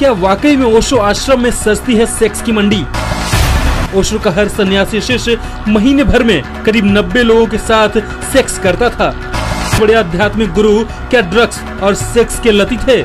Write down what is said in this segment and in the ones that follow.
क्या वाकई में ओशो आश्रम में सजती है सेक्स की मंडी? ओशो का हर सन्यासी शिष्य महीने भर में करीब 90 लोगों के साथ सेक्स करता था। बड़े आध्यात्मिक गुरु क्या ड्रग्स और सेक्स के लती थे?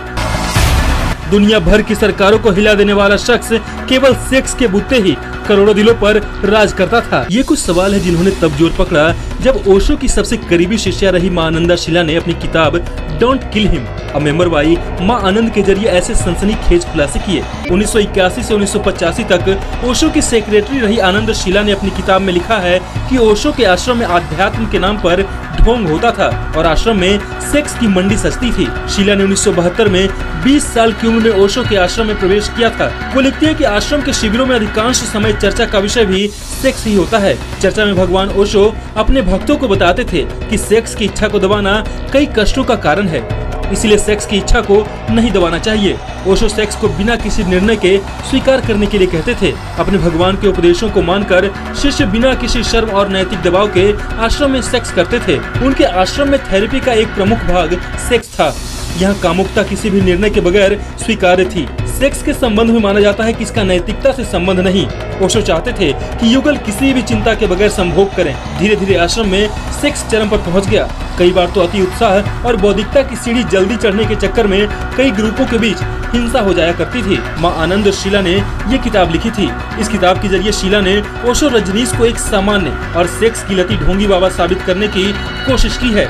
दुनिया भर की सरकारों को हिला देने वाला शख्स केवल सेक्स के बुत्ते ही करोड़ों दिलों पर राज करता था। ये कुछ सवाल है जिन्होंने तब जोर पकड़ा जब ओशो की सबसे करीबी शिष्या रही मां आनंदा शीला ने अपनी किताब don't kill him a memoir by Ma Anand के जरिए ऐसे सनसनीखेज खुलासे किए। 1981 से 1985 तक ओशो की सेक्रेटरी रही आनंद शीला ने अपनी किताब में लिखा है कि ओशो के आश्रम में आध्यात्म के नाम पर ढोंग होता था और आश्रम में सेक्स की मंडी सजती थी। शीला ने 1972 में 20 साल की उम्र में ओशो के आश्रम में प्रवेश किया था। वो लिखती है कि आश्रम के शिविरों में अधिकांश समय चर्चा का विषय भी सेक्स ही होता है। चर्चा में भगवान ओशो अपने भक्तों को बताते थे कि सेक्स की इच्छा को दबाना कई कष्टों का कारण है, इसलिए सेक्स की इच्छा को नहीं दबाना चाहिए। ओशो सेक्स को बिना किसी निर्णय के स्वीकार करने के लिए कहते थे। अपने भगवान के उपदेशों को मानकर शिष्य बिना किसी शर्म और नैतिक दबाव के आश्रम में सेक्स करते थे। उनके आश्रम में थेरेपी का एक प्रमुख भाग सेक्स था। यहाँ कामुकता किसी भी निर्णय के बगैर स्वीकार्य थी। सेक्स के संबंध में माना जाता है कि इसका नैतिकता से संबंध नहीं। ओशो चाहते थे कि युगल किसी भी चिंता के बगैर संभोग करें। धीरे धीरे आश्रम में सेक्स चरम पर पहुंच गया। कई बार तो अति उत्साह और बौद्धिकता की सीढ़ी जल्दी चढ़ने के चक्कर में कई ग्रुपों के बीच हिंसा हो जाया करती थी। मां आनंद शीला ने ये किताब लिखी थी। इस किताब के जरिए शीला ने ओशो रजनीश को एक सामान्य और सेक्स की लती ढोंगी बाबा साबित करने की कोशिश की है।